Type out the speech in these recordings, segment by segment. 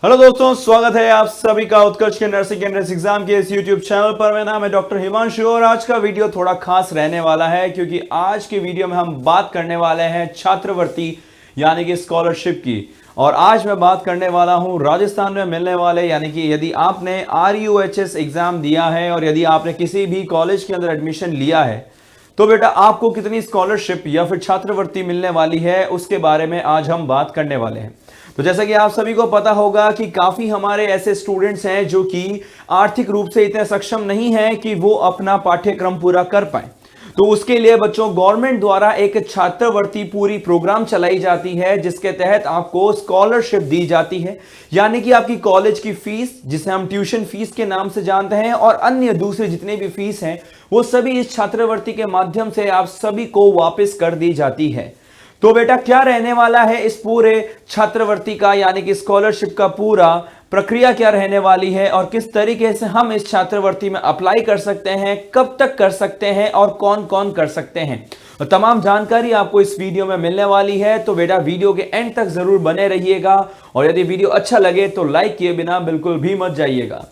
Hello दोस्तों, स्वागत है आप सभी का उत्कर्ष के नर्सिंग एंट्रेंस एग्जाम के इस यूट्यूब चैनल पर। मेरा नाम है डॉक्टर हिमांशु और आज का वीडियो थोड़ा खास रहने वाला है क्योंकि आज की वीडियो में हम बात करने वाले हैं छात्रवृत्ति यानी कि स्कॉलरशिप की। और आज मैं बात करने वाला हूं राजस्थान में मिलने वाले, यानी कि यदि आपने RUHS एग्जाम दिया है और यदि आपने किसी भी कॉलेज के अंदर एडमिशन लिया है तो बेटा आपको कितनी स्कॉलरशिप या फिर छात्रवृत्ति मिलने वाली है, उसके बारे में आज हम बात करने वाले हैं। तो जैसा कि आप सभी को पता होगा कि काफी हमारे ऐसे स्टूडेंट्स हैं जो कि आर्थिक रूप से इतने सक्षम नहीं हैं कि वो अपना पाठ्यक्रम पूरा कर पाए। तो उसके लिए बच्चों गवर्नमेंट द्वारा एक छात्रवृत्ति पूरी प्रोग्राम चलाई जाती है जिसके तहत आपको स्कॉलरशिप दी जाती है, यानी कि आपकी कॉलेज की फीस जिसे हम ट्यूशन फीस के नाम से जानते हैं और अन्य दूसरे जितने भी फीस हैं वो सभी इस छात्रवृत्ति के माध्यम से आप सभी को वापस कर दी जाती है। तो बेटा क्या रहने वाला है इस पूरे छात्रवृत्ति का यानी कि स्कॉलरशिप का पूरा प्रक्रिया क्या रहने वाली है और किस तरीके से हम इस छात्रवृत्ति में अप्लाई कर सकते हैं, कब तक कर सकते हैं और कौन कौन कर सकते हैं, और तमाम जानकारी आपको इस वीडियो में मिलने वाली है। तो बेटा वीडियो के एंड तक जरूर बने रहिएगा और यदि वीडियो अच्छा लगे तो लाइक किए बिना बिल्कुल भी मत जाइएगा।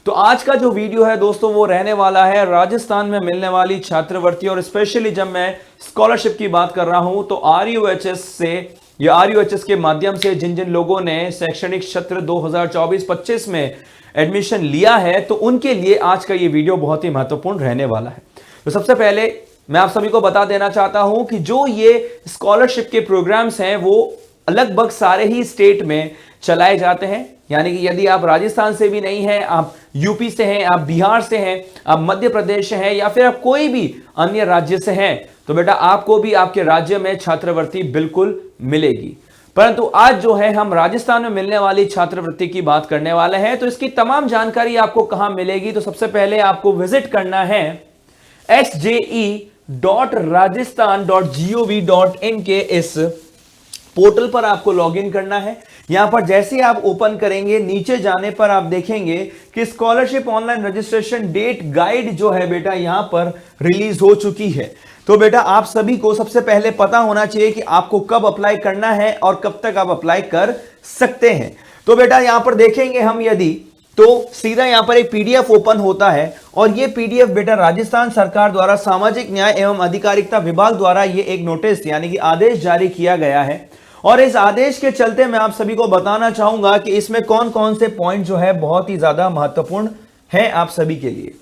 तो आज का जो वीडियो है दोस्तों वो रहने वाला है राजस्थान में मिलने वाली छात्रवृत्ति, और स्पेशली जब मैं स्कॉलरशिप की बात कर रहा हूं तो RUHS से या RUHS के माध्यम से जिन जिन लोगों ने शैक्षणिक सत्र 2024-25 में एडमिशन लिया है तो उनके लिए आज का ये वीडियो बहुत ही महत्वपूर्ण रहने वाला है। तो सबसे पहले मैं आप सभी को बता देना चाहता हूं कि जो ये स्कॉलरशिप के प्रोग्राम्स हैं वो लगभग सारे ही स्टेट में चलाए जाते हैं, यानी कि यदि आप राजस्थान से भी नहीं हैं, आप यूपी से हैं, आप बिहार से हैं, आप मध्य प्रदेश से हैं या फिर आप कोई भी अन्य राज्य से हैं तो बेटा आपको भी आपके राज्य में छात्रवृत्ति बिल्कुल मिलेगी। परंतु आज जो है हम राजस्थान में मिलने वाली छात्रवृत्ति की बात करने वाले हैं। तो इसकी तमाम जानकारी आपको कहां मिलेगी, तो सबसे पहले आपको विजिट करना है sje.rajasthan.gov.in के इस पोर्टल पर आपको लॉगिन करना है। यहां पर जैसे आप ओपन करेंगे नीचे जाने पर आप देखेंगे कि scholarship online registration date guide जो है बेटा यहां पर रिलीज हो चुकी है। तो बेटा आप सभी को सबसे पहले पता होना चाहिए कि आपको कब अप्लाई करना है और कब तक आप अप्लाई कर सकते हैं। तो बेटा यहां पर देखेंगे हम यदि तो सीधा यहां पर एक PDF ओपन होता है और ये PDF बेटा राजस्थान सरकार द्वारा सामाजिक न्याय एवं अधिकारिता विभाग द्वारा ये एक नोटिस यानी कि आदेश जारी किया गया है। और इस आदेश के चलते मैं आप सभी को बताना चाहूंगा कि इसमें कौन कौन से पॉइंट जो है बहुत ही ज्यादा महत्वपूर्ण है आप सभी के लिए।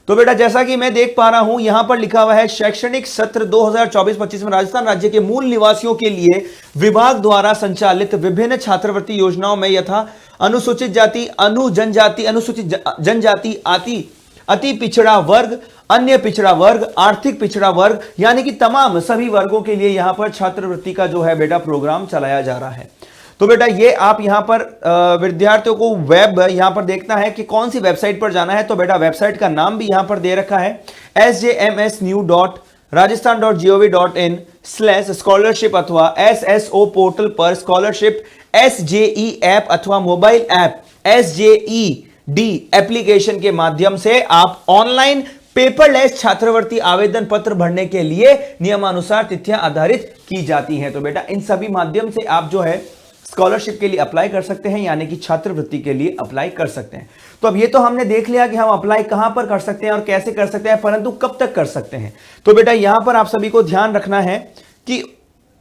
तो बेटा जैसा कि मैं देख पा रहा हूं यहां पर लिखा हुआ है शैक्षणिक सत्र 2024-25 में राजस्थान राज्य के मूल निवासियों के लिए विभाग द्वारा संचालित विभिन्न छात्रवृत्ति योजनाओं में यथा अनुसूचित जाति, जनजाति, अनुसूचित जनजाति, अति पिछड़ा वर्ग, अन्य पिछड़ा वर्ग, आर्थिक पिछड़ा वर्ग, यानी कि तमाम सभी वर्गों के लिए यहां पर छात्रवृत्ति का जो है बेटा प्रोग्राम चलाया जा रहा है। तो बेटा ये आप यहां पर विद्यार्थियों को वेब यहां पर देखना है कि कौन सी वेबसाइट पर जाना है। तो बेटा वेबसाइट का नाम भी यहां पर दे रखा है sjmsnew.rajasthan.gov.in/scholarship अथवा SSO पोर्टल पर स्कॉलरशिप SJE ऐप अथवा मोबाइल ऐप SJED एप्लीकेशन के माध्यम से आप ऑनलाइन पेपरलेस छात्रवृत्ति आवेदन पत्र भरने के लिए नियमानुसार तिथियां आधारित की जाती हैं। तो बेटा इन सभी माध्यम से आप जो है स्कॉलरशिप के लिए अप्लाई कर सकते हैं, यानी कि छात्रवृत्ति के लिए अप्लाई कर सकते हैं। तो अब ये तो हमने देख लिया कि हम अप्लाई कहां पर कर सकते हैं और कैसे कर सकते हैं, परंतु कब तक कर सकते हैं। तो बेटा यहां पर आप सभी को ध्यान रखना है कि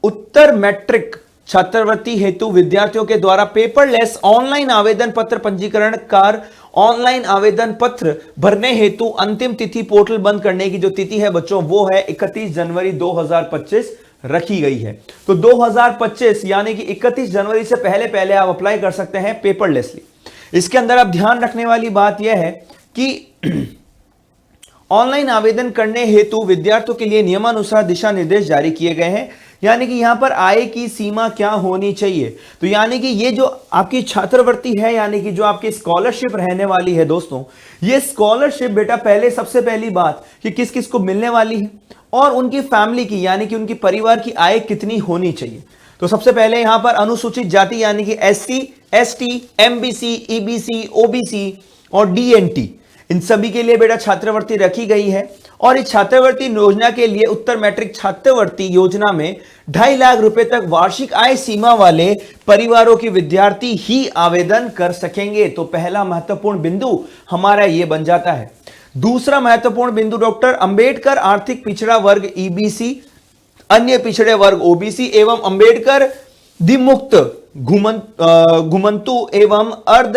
उत्तर मैट्रिक छात्रवृत्ति हेतु विद्यार्थियों के द्वारा पेपरलेस ऑनलाइन आवेदन पत्र पंजीकरण कर ऑनलाइन आवेदन पत्र भरने हेतु अंतिम तिथि पोर्टल बंद करने की जो तिथि है बच्चों वो है 31 जनवरी 2025 रखी गई है। तो 2025 यानी कि 31 जनवरी से पहले पहले आप अप्लाई कर सकते हैं पेपरलेसली। इसके अंदर आप ध्यान रखने वाली बात यह है कि ऑनलाइन आवेदन करने हेतु विद्यार्थियों के लिए नियमानुसार दिशा निर्देश जारी किए गए हैं, यानी कि यहां पर आय की सीमा क्या होनी चाहिए। तो यानी कि ये जो आपकी छात्रवृत्ति है यानी कि जो आपकी स्कॉलरशिप रहने वाली है दोस्तों, ये स्कॉलरशिप बेटा पहले सबसे पहली बात कि किस किस को मिलने वाली है और उनकी फैमिली की यानी कि उनकी परिवार की आय कितनी होनी चाहिए। तो सबसे पहले यहां पर अनुसूचित जाति यानी कि SC, ST, MBC, EBC, OBC और DNT इन सभी के लिए बेटा छात्रवृत्ति रखी गई है। और इस छात्रवृत्ति योजना के लिए उत्तर मैट्रिक छात्रवृत्ति योजना में 2.5 लाख रुपए तक वार्षिक आय सीमा वाले परिवारों के विद्यार्थी ही आवेदन कर सकेंगे। तो पहला महत्वपूर्ण बिंदु हमारा यह बन जाता है। दूसरा महत्वपूर्ण बिंदु, डॉक्टर अंबेडकर आर्थिक पिछड़ा वर्ग ईबीसी, अन्य पिछड़े वर्ग ओबीसी एवं अंबेडकर दिमुक्त घुमंतु एवं अर्ध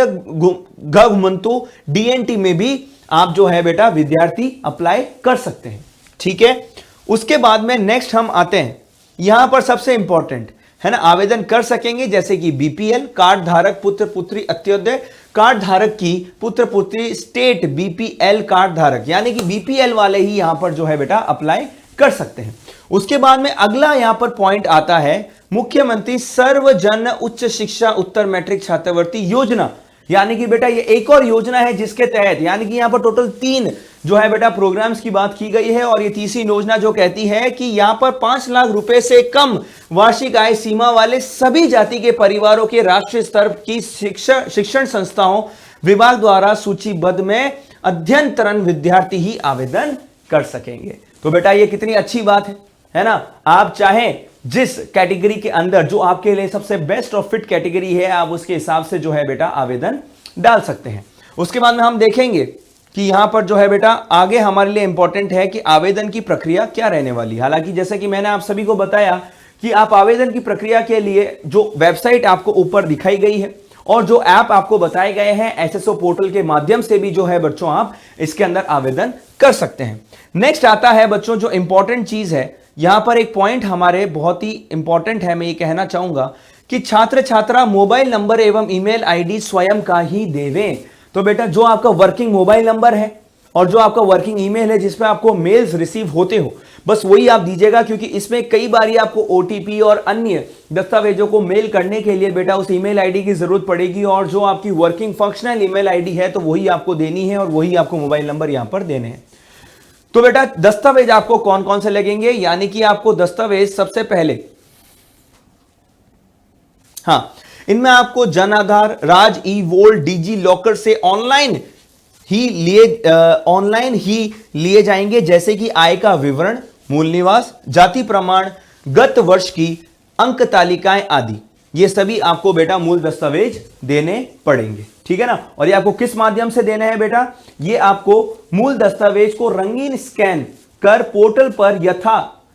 घुमंतु डीएनटी में भी आप जो है बेटा विद्यार्थी अप्लाई कर सकते हैं। ठीक है, उसके बाद में नेक्स्ट हम आते हैं, यहां पर सबसे इंपॉर्टेंट है ना, आवेदन कर सकेंगे जैसे कि बीपीएल कार्ड धारक पुत्र पुत्री अंत्योदय कार्ड धारक की पुत्र पुत्री स्टेट बीपीएल कार्ड धारक, यानी कि बीपीएल वाले ही यहां पर जो है बेटा अप्लाई कर सकते हैं। उसके बाद में अगला यहां पर पॉइंट आता है मुख्यमंत्री सर्वजन उच्च शिक्षा उत्तर मैट्रिक छात्रवृत्ति योजना, यानी कि बेटा ये एक और योजना है जिसके तहत, यानी कि यहां पर टोटल 3 जो है बेटा प्रोग्राम्स की बात की गई है, और ये तीसरी योजना जो कहती है कि यहां पर 5 लाख रुपए से कम वार्षिक आय सीमा वाले सभी जाति के परिवारों के राष्ट्रीय स्तर की शिक्षण संस्थाओं विभाग द्वारा सूचीबद्ध में अध्ययनरत विद्यार्थी ही आवेदन कर सकेंगे। तो बेटा ये कितनी अच्छी बात है ना। आप चाहें जिस कैटेगरी के अंदर जो आपके लिए सबसे बेस्ट और फिट कैटेगरी है, आप उसके हिसाब से जो है बेटा आवेदन डाल सकते हैं। उसके बाद में हम देखेंगे कि यहां पर जो है बेटा आगे हमारे लिए इंपॉर्टेंट है कि आवेदन की प्रक्रिया क्या रहने वाली है। हालांकि जैसे कि मैंने आप सभी को बताया कि आप आवेदन की प्रक्रिया के लिए जो वेबसाइट आपको ऊपर दिखाई गई है और जो ऐप आपको बताए गए हैं एसएसओ पोर्टल के माध्यम से भी जो है बच्चों आप इसके अंदर आवेदन कर सकते हैं। नेक्स्ट आता है बच्चों जो इंपॉर्टेंट चीज है, यहां पर एक पॉइंट हमारे बहुत ही इंपॉर्टेंट है, मैं ये कहना चाहूंगा कि छात्र छात्रा मोबाइल नंबर एवं ईमेल आईडी स्वयं का ही देवें। तो बेटा जो आपका वर्किंग मोबाइल नंबर है और जो आपका वर्किंग ईमेल है जिसमें आपको मेल्स रिसीव होते हो, बस वही आप दीजिएगा, क्योंकि इसमें कई बार आपको ओटीपी और अन्य दस्तावेजों को मेल करने के लिए बेटा उस ईमेल आईडी की जरूरत पड़ेगी, और जो आपकी वर्किंग फंक्शनल ईमेल आईडी है तो वही आपको देनी है और वही आपको मोबाइल नंबर यहां पर देने हैं। तो बेटा दस्तावेज आपको कौन कौन से लगेंगे, यानी कि आपको दस्तावेज सबसे पहले, हां इनमें आपको जन आधार, राज ई वोल्ट, डिजी लॉकर से ऑनलाइन ही लिए जाएंगे, जैसे कि आय का विवरण, मूल निवास, जाति प्रमाण, गत वर्ष की अंक तालिकाएं आदि, ये सभी आपको बेटा मूल दस्तावेज देने पड़ेंगे। ठीक है ना। और ये आपको किस माध्यम से देना है बेटा, ये आपको मूल दस्तावेज को रंगीन स्कैन कर पोर्टल पर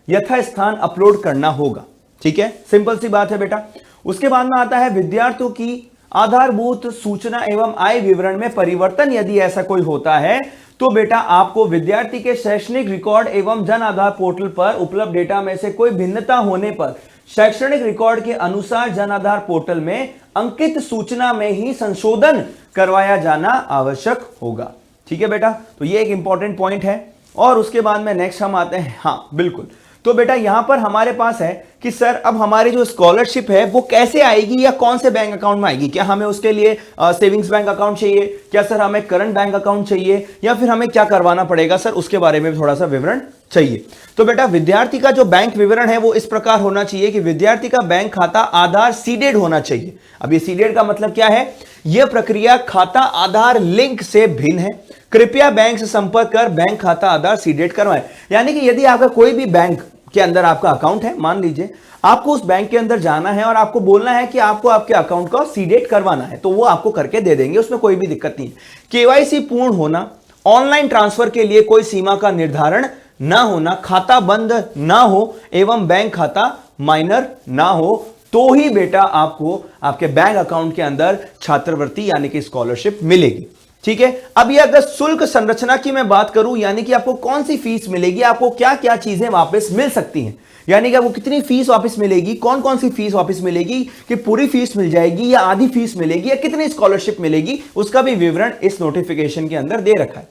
यथा स्थान अपलोड करना होगा। ठीक है, सिंपल सी बात है बेटा। उसके बाद में आता है विद्यार्थियों की आधारभूत सूचना एवं आय विवरण में परिवर्तन, यदि ऐसा कोई होता है तो बेटा आपको विद्यार्थी के शैक्षणिक रिकॉर्ड एवं जन आधार पोर्टल पर उपलब्ध डेटा में से कोई भिन्नता होने पर शैक्षणिक रिकॉर्ड के अनुसार जन आधार पोर्टल में अंकित सूचना में ही संशोधन करवाया जाना आवश्यक होगा। ठीक है बेटा, तो ये एक इंपॉर्टेंट पॉइंट है। और उसके बाद में नेक्स्ट हम आते हैं, हाँ बिल्कुल, तो बेटा यहां पर हमारे पास है कि सर अब हमारी जो स्कॉलरशिप है वो कैसे आएगी या कौन से बैंक अकाउंट में आएगी। क्या हमें उसके लिए सेविंग्स बैंक अकाउंट चाहिए, क्या सर हमें करंट बैंक अकाउंट चाहिए, या फिर हमें क्या करवाना पड़ेगा सर, उसके बारे में थोड़ा सा विवरण चाहिए। तो बेटा विद्यार्थी का जो बैंक विवरण है वो इस प्रकार होना चाहिए कि विद्यार्थी का बैंक खाता आधार सीडेड होना चाहिए। अब ये सीडेड का मतलब क्या है, यह प्रक्रिया खाता आधार लिंक से भिन्न है। कृपया बैंक से संपर्क कर बैंक खाता आधार सीडेड करवाएं। यानी कि यदि आपका कोई भी बैंक के अंदर आपका अकाउंट है, मान लीजिए आपको उस बैंक के अंदर जाना है और आपको बोलना है कि आपको आपके अकाउंट को सीडेड करवाना है, तो वो आपको करके दे देंगे, उसमें कोई भी दिक्कत नहीं। केवाईसी पूर्ण होना, ऑनलाइन ट्रांसफर के लिए कोई सीमा का निर्धारण ना होना, खाता बंद ना हो एवं बैंक खाता माइनर ना हो, तो ही बेटा आपको आपके बैंक अकाउंट के अंदर छात्रवृत्ति यानी कि स्कॉलरशिप मिलेगी। ठीक है, अब ये अगर शुल्क संरचना की मैं बात करूं, यानी कि आपको कौन सी फीस मिलेगी, आपको क्या क्या चीजें वापस मिल सकती हैं, यानी कि आपको कितनी फीस वापस मिलेगी, कौन कौन सी फीस वापस मिलेगी, कि पूरी फीस मिल जाएगी या आधी फीस मिलेगी या कितनी स्कॉलरशिप मिलेगी, उसका भी विवरण इस नोटिफिकेशन के अंदर दे रखा है।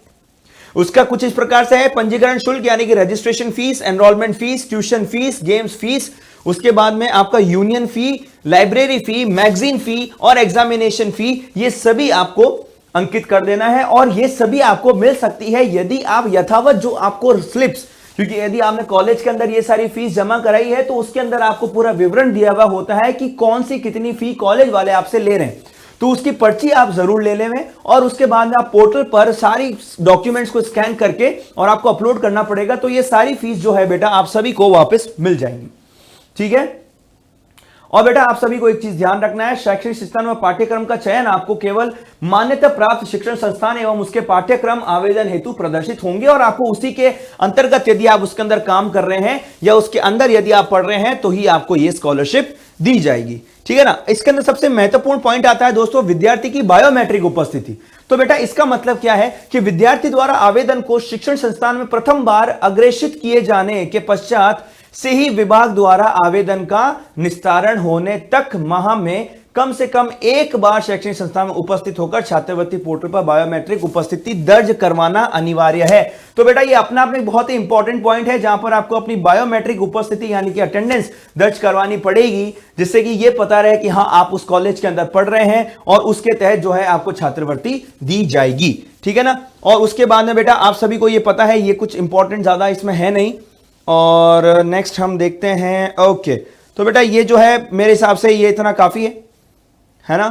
उसका कुछ इस प्रकार से है, पंजीकरण शुल्क यानी कि registration fees, enrolment fees, tuition fees, games fees, उसके बाद में आपका यूनियन फी, लाइब्रेरी फी, मैगजीन फी और एग्जामिनेशन फी, ये सभी आपको अंकित कर देना है। और ये सभी आपको मिल सकती है यदि आप यथावत जो आपको स्लिप्स, क्योंकि यदि आपने कॉलेज के अंदर ये सारी फीस जमा कराई है तो उसके अंदर आपको पूरा विवरण दिया हुआ होता है कि कौन सी कितनी फी कॉलेज वाले आपसे ले रहे हैं। तो उसकी पर्ची आप जरूर ले लें और उसके बाद आप पोर्टल पर सारी डॉक्यूमेंट्स को स्कैन करके और आपको अपलोड करना पड़ेगा। तो ये सारी फीस जो है बेटा आप सभी को वापस मिल जाएंगी, ठीक है। और बेटा आप सभी को एक चीज ध्यान रखना है, शैक्षणिक शिक्षण व पाठ्यक्रम का चयन आपको केवल मान्यता प्राप्त शिक्षण संस्थान एवं उसके पाठ्यक्रम आवेदन हेतु प्रदर्शित होंगे और आपको उसी के अंतर्गत यदि आप उसके अंदर काम कर रहे हैं या उसके अंदर यदि आप पढ़ रहे हैं तो ही आपको यह स्कॉलरशिप दी जाएगी, ठीक है ना। इसके अंदर सबसे महत्वपूर्ण पॉइंट आता है दोस्तों विद्यार्थी की बायोमेट्रिक उपस्थिति। तो बेटा इसका मतलब क्या है कि विद्यार्थी द्वारा आवेदन को शिक्षण संस्थान में प्रथम बार अग्रेषित किए जाने के पश्चात से ही विभाग द्वारा आवेदन का निस्तारण होने तक माह में कम से कम एक बार शैक्षणिक संस्थान में उपस्थित होकर छात्रवृत्ति पोर्टल पर बायोमेट्रिक उपस्थिति दर्ज करवाना अनिवार्य है। तो बेटा ये अपना आप में बहुत ही इंपॉर्टेंट पॉइंट है जहां पर आपको अपनी बायोमेट्रिक उपस्थिति यानी कि अटेंडेंस दर्ज करवानी पड़ेगी, जिससे कि ये पता रहे कि हाँ आप उस कॉलेज के अंदर पढ़ रहे हैं और उसके तहत जो है आपको छात्रवृत्ति दी जाएगी, ठीक है ना। और उसके बाद में बेटा आप सभी को ये पता है, ये कुछ इंपॉर्टेंट ज्यादा इसमें है नहीं। और नेक्स्ट हम देखते हैं, ओके। तो बेटा ये जो है मेरे हिसाब से ये इतना काफी है ना।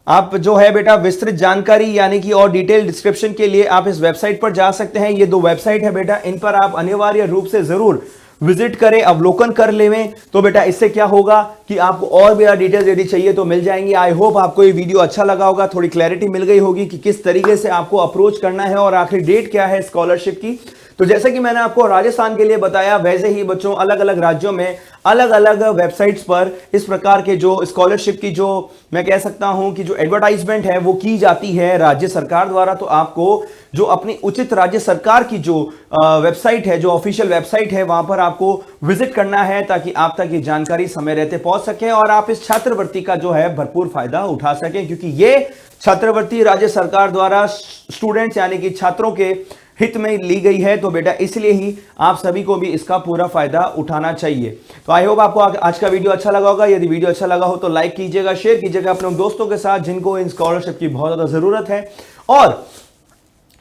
आप जो है बेटा विस्तृत जानकारी यानी कि और डिटेल डिस्क्रिप्शन के लिए आप इस वेबसाइट पर जा सकते हैं। ये 2 वेबसाइट है बेटा, इन पर आप अनिवार्य रूप से जरूर विजिट करें, अवलोकन कर लें। तो बेटा इससे क्या होगा कि आपको और भी डिटेल्स यदि चाहिए तो मिल जाएंगी। आई होप आपको ये वीडियो अच्छा लगा होगा, थोड़ी क्लैरिटी मिल गई होगी कि किस तरीके से आपको अप्रोच करना है और आखिरी डेट क्या है स्कॉलरशिप की। तो जैसे कि मैंने आपको राजस्थान के लिए बताया, वैसे ही बच्चों अलग अलग राज्यों में अलग अलग वेबसाइट्स पर इस प्रकार के जो स्कॉलरशिप की जो मैं कह सकता हूं कि जो एडवर्टाइजमेंट है वो की जाती है राज्य सरकार द्वारा। तो आपको जो अपनी उचित राज्य सरकार की जो वेबसाइट है, जो ऑफिशियल वेबसाइट है, वहां पर आपको विजिट करना है ताकि आप तक ये जानकारी समय रहते पहुंच सके और आप इस छात्रवृत्ति का जो है भरपूर फायदा उठा सकें, क्योंकि ये छात्रवृत्ति राज्य सरकार द्वारा स्टूडेंट्स यानी कि छात्रों के हित में ली गई है। तो बेटा इसलिए ही आप सभी को भी इसका पूरा फायदा उठाना चाहिए। तो आई होप आपको आज का वीडियो अच्छा लगा होगा। यदि वीडियो अच्छा लगा हो तो लाइक कीजिएगा, शेयर कीजिएगा अपने दोस्तों के साथ जिनको इन स्कॉलरशिप की बहुत ज्यादा जरूरत है,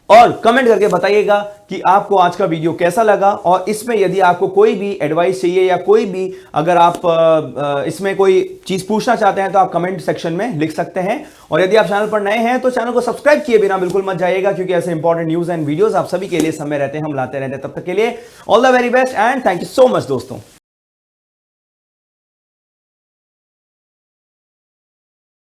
और कमेंट करके बताइएगा कि आपको आज का वीडियो कैसा लगा। और इसमें यदि आपको कोई भी एडवाइस चाहिए या कोई भी अगर आप इसमें कोई चीज पूछना चाहते हैं तो आप कमेंट सेक्शन में लिख सकते हैं। और यदि आप चैनल पर नए हैं तो चैनल को सब्सक्राइब किए बिना बिल्कुल मत जाइएगा, क्योंकि ऐसे इंपॉर्टेंट न्यूज एंड वीडियोस आप सभी के लिए समय रहते हैं, हम लाते रहते हैं। तब तक के लिए all the very best and thank you so much दोस्तों।